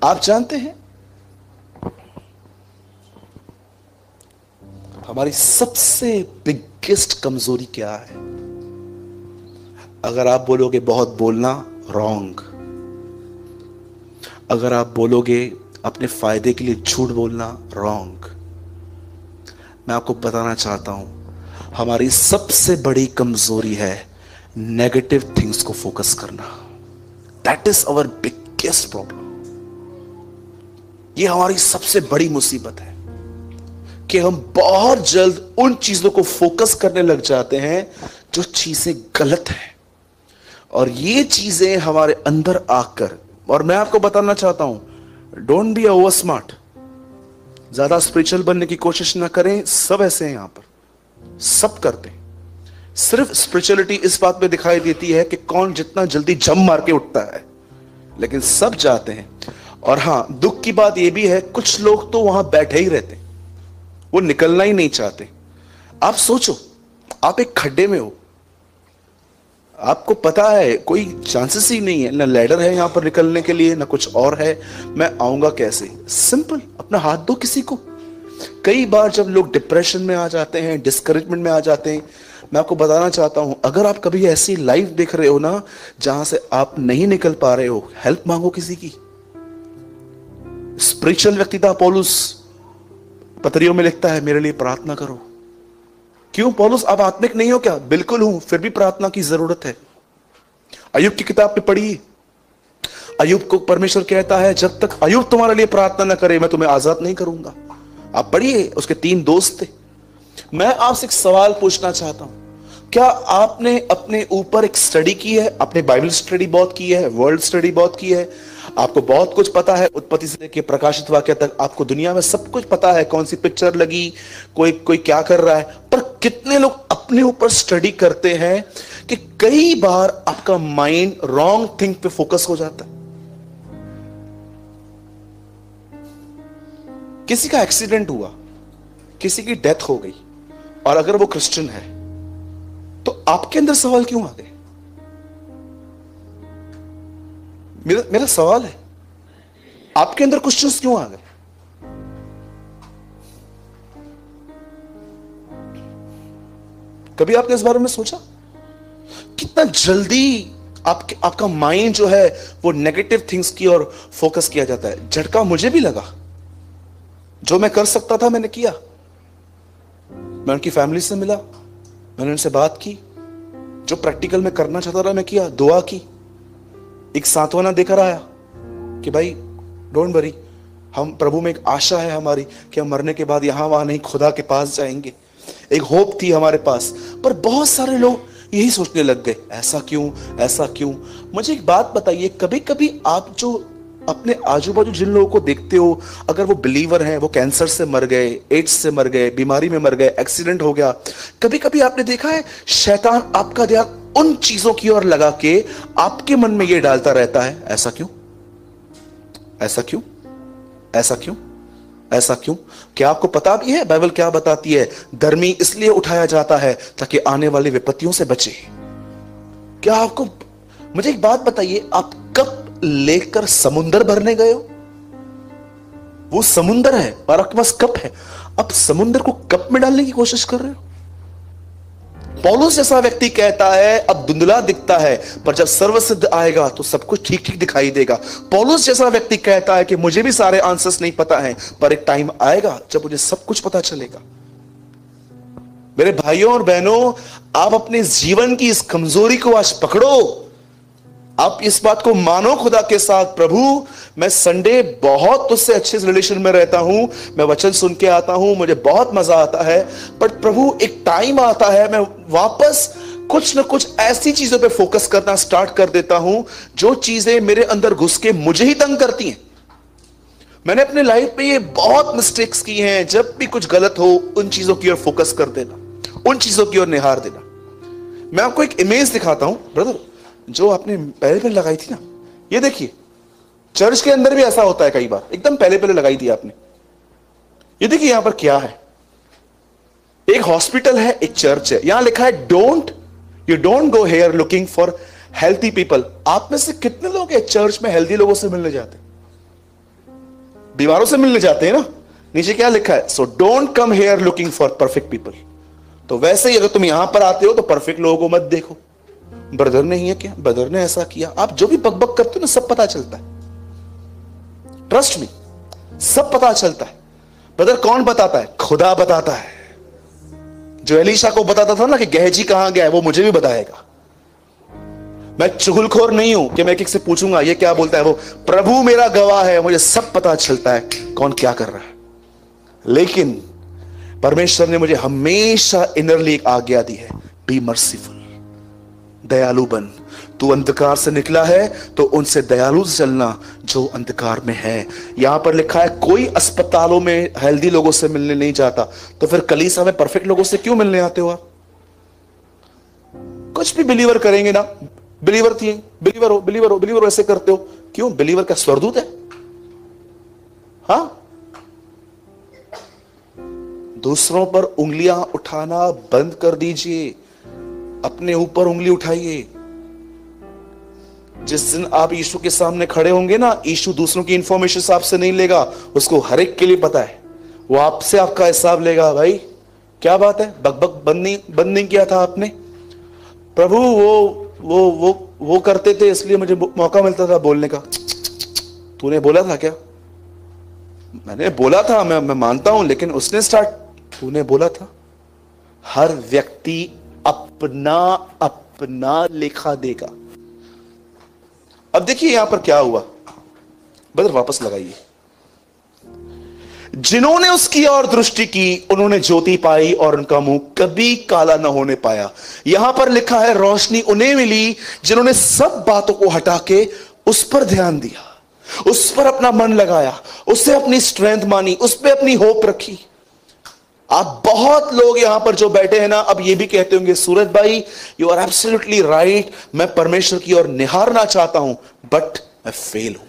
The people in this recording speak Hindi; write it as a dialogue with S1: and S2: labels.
S1: आप जानते हैं हमारी सबसे बिगेस्ट कमजोरी क्या है? अगर आप बोलोगे बहुत बोलना, रॉन्ग। अगर आप बोलोगे अपने फायदे के लिए झूठ बोलना, रॉन्ग। मैं आपको बताना चाहता हूं हमारी सबसे बड़ी कमजोरी है नेगेटिव थिंग्स को फोकस करना। That is our biggest problem. ये हमारी सबसे बड़ी मुसीबत है कि हम बहुत जल्द उन चीजों को फोकस करने लग जाते हैं जो चीजें गलत हैं, और ये चीजें हमारे अंदर आकर, और मैं आपको बताना चाहता हूं, डोंट बी ओवर स्मार्ट। ज्यादा स्पिरिचुअल बनने की कोशिश ना करें। सब ऐसे हैं यहां पर, सब करते हैं। सिर्फ स्पिरिचुअलिटी इस बात में दिखाई देती है कि कौन जितना जल्दी जंप मार के उठता है, लेकिन सब जाते हैं। और हां, दुख की बात यह भी है, कुछ लोग तो वहां बैठे ही रहते, वो निकलना ही नहीं चाहते। आप सोचो, आप एक खड्डे में हो, आपको पता है कोई चांसेस ही नहीं है, ना लैडर है यहां पर निकलने के लिए, ना कुछ और है। मैं आऊंगा कैसे? सिंपल, अपना हाथ दो किसी को। कई बार जब लोग डिप्रेशन में आ जाते हैं, डिस्करेजमेंट में आ जाते हैं, मैं आपको बताना चाहता हूं, अगर आप कभी ऐसी लाइफ देख रहे हो ना जहां से आप नहीं निकल पा रहे हो, हेल्प मांगो किसी की। स्पिरिचुअल व्यक्ति था पौलुस, पत्रियों में लिखता है मेरे लिए प्रार्थना करो। क्यों पौलुस, आप आत्मिक नहीं हो क्या? बिल्कुल हूं, फिर भी प्रार्थना की जरूरत है। अय्यूब की किताब में पढ़िए, अय्यूब को परमेश्वर कहता है जब तक अय्यूब तुम्हारे लिए प्रार्थना न करे मैं तुम्हें आजाद नहीं करूंगा। आप पढ़िए, उसके 3 दोस्त थे। मैं आपसे एक सवाल पूछना चाहता हूं, क्या आपने अपने ऊपर एक स्टडी की है? आपने बाइबल स्टडी बहुत की है, वर्ल्ड स्टडी बहुत की है, आपको बहुत कुछ पता है, उत्पत्ति से लेकर प्रकाशित वाक्य तक आपको दुनिया में सब कुछ पता है, कौन सी पिक्चर लगी, कोई क्या कर रहा है। पर कितने लोग अपने ऊपर स्टडी करते हैं कि कई बार आपका माइंड रॉन्ग थिंग पे फोकस हो जाता है। किसी का एक्सीडेंट हुआ, किसी की डेथ हो गई, और अगर वो क्रिश्चियन है तो आपके अंदर सवाल क्यों आ गए? मेरा सवाल है, आपके अंदर क्वेश्चंस क्यों आ गए? कभी आपने इस बारे में सोचा कितना जल्दी आपका माइंड जो है वो नेगेटिव थिंग्स की ओर फोकस किया जाता है? झटका मुझे भी लगा। जो मैं कर सकता था मैंने किया। मैं उनकी फैमिली से मिला, मैंने उनसे बात की, जो प्रैक्टिकल में करना चाहता था मैं किया, दुआ की, एक सांत्वना देकर आया कि भाई डोंट वरी, हम प्रभु में एक आशा है हमारी कि हम मरने के बाद यहां वहां नहीं खुदा के पास जाएंगे। एक होप थी हमारे पास। पर बहुत सारे लोग यही सोचने लग गए, ऐसा क्यों, ऐसा क्यों। मुझे एक बात बताइए, कभी कभी आप जो अपने आजू बाजू जिन लोगों को देखते हो, अगर वो बिलीवर हैं, वो कैंसर से मर गए, एड्स से मर गए, बीमारी में मर गए, एक्सीडेंट हो गया, कभी कभी आपने देखा है शैतान आपका ध्यान उन चीजों की ओर लगा के आपके मन में ये डालता रहता है, ऐसा क्यों, ऐसा क्यों, ऐसा क्यों, ऐसा क्यों? क्या आपको पता भी है बाइबल क्या बताती है? धर्मी इसलिए उठाया जाता है ताकि आने वाली विपत्तियों से बचे। क्या आपको, मुझे एक बात बताइए, आप कब लेकर समुंदर भरने गए हो? वो समुंदर है और आपके पास कप है, आप समुंदर को कप में डालने की कोशिश कर रहे हो। पौलुस जैसा व्यक्ति कहता है अब धुंधला दिखता है, पर जब सर्वसिद्ध आएगा तो सब कुछ ठीक ठीक दिखाई देगा। पौलुस जैसा व्यक्ति कहता है कि मुझे भी सारे आंसर्स नहीं पता है, पर एक टाइम आएगा जब मुझे सब कुछ पता चलेगा। मेरे भाइयों और बहनों, आप अपने जीवन की इस कमजोरी को आज पकड़ो। आप इस बात को मानो खुदा के साथ, प्रभु मैं संडे बहुत तुझसे अच्छे रिलेशन में रहता हूं, मैं वचन सुन के आता हूं, मुझे बहुत मजा आता है, पर प्रभु एक टाइम आता है मैं वापस कुछ न कुछ ऐसी चीजों पे फोकस करना स्टार्ट कर देता हूं जो चीजें मेरे अंदर घुस के मुझे ही तंग करती हैं। मैंने अपने लाइफ में ये बहुत मिस्टेक्स की हैं। जब भी कुछ गलत हो उन चीजों की ओर फोकस कर देना, उन चीजों की ओर निहार देना। मैं आपको एक इमेज दिखाता हूं ब्रदर, जो आपने पहले पहले लगाई थी ना, ये देखिए, चर्च के अंदर भी ऐसा होता है कई बार, एकदम पहले पहले लगाई थी आपने। ये देखिए यहां पर क्या है, एक हॉस्पिटल है, एक चर्च है, यहां लिखा है you don't go here looking for healthy people. आप में से कितने लोग हैं चर्च में हेल्थी लोगों से मिलने जाते? बीमारों से मिलने जाते हैं ना, नीचे क्या लिखा है? So don't come here looking for perfect people. तो वैसे ही अगर तुम यहां पर आते हो तो परफेक्ट लोगों को मत देखो, ब्रदर ने ही है क्या, ब्रदर ने ऐसा किया। आप जो भी बकबक करते हो ना, सब पता चलता है, ट्रस्ट मी, सब पता चलता है। ब्रदर कौन बताता है? खुदा बताता है। जो एलीशा को बताता था ना कि गहजी कहां गया है, वो मुझे भी बताएगा। मैं चुगलखोर नहीं हूं कि मैं किसी से पूछूंगा ये क्या बोलता है। वो प्रभु मेरा गवाह है, मुझे सब पता चलता है कौन क्या कर रहा है। लेकिन परमेश्वर ने मुझे हमेशा इनरली एक आज्ञा दी है, बी मर्सीफुल, दयालु बन। तू अंधकार से निकला है तो उनसे दयालु से चलना जो अंधकार में है। यहां पर लिखा है कोई अस्पतालों में हेल्दी लोगों से मिलने नहीं जाता, तो फिर कलीसिया में परफेक्ट लोगों से क्यों मिलने आते हो आप? कुछ भी बिलीवर करेंगे ना, बिलीवर थी, बिलीवर हो, बिलीवर हो, बिलीवर हो, ऐसे करते हो क्यों? बिलीवर का स्वरदूत है? हाँ, दूसरों पर उंगलियां उठाना बंद कर दीजिए, अपने ऊपर उंगली उठाइए। जिस दिन आप यीशु के सामने खड़े होंगे ना, यीशु दूसरों की इंफॉर्मेशन आपसे नहीं लेगा, उसको हर एक के लिए पता है, वो आपसे आपका हिसाब लेगा। भाई क्या बात है, बकबक बंद नहीं किया था आपने? प्रभु वो करते थे इसलिए मुझे मौका मिलता था बोलने का। तूने बोला था क्या? मैंने बोला था, मैं मानता हूं, लेकिन उसने स्टार्ट, तूने बोला था। हर व्यक्ति अपना अपना लेखा देगा। अब देखिए यहां पर क्या हुआ, ब्रदर वापस लगाइए। जिन्होंने उसकी ओर दृष्टि की उन्होंने ज्योति पाई और उनका मुंह कभी काला न होने पाया। यहां पर लिखा है रोशनी उन्हें मिली जिन्होंने सब बातों को हटा के उस पर ध्यान दिया, उस पर अपना मन लगाया, उससे अपनी स्ट्रेंथ मानी, उस पर अपनी होप रखी। आप बहुत लोग यहां पर जो बैठे हैं ना, अब ये भी कहते होंगे सूरज भाई यू आर एब्सोल्युटली राइट, मैं परमेश्वर की ओर निहारना चाहता हूं बट मैं फेल हूं।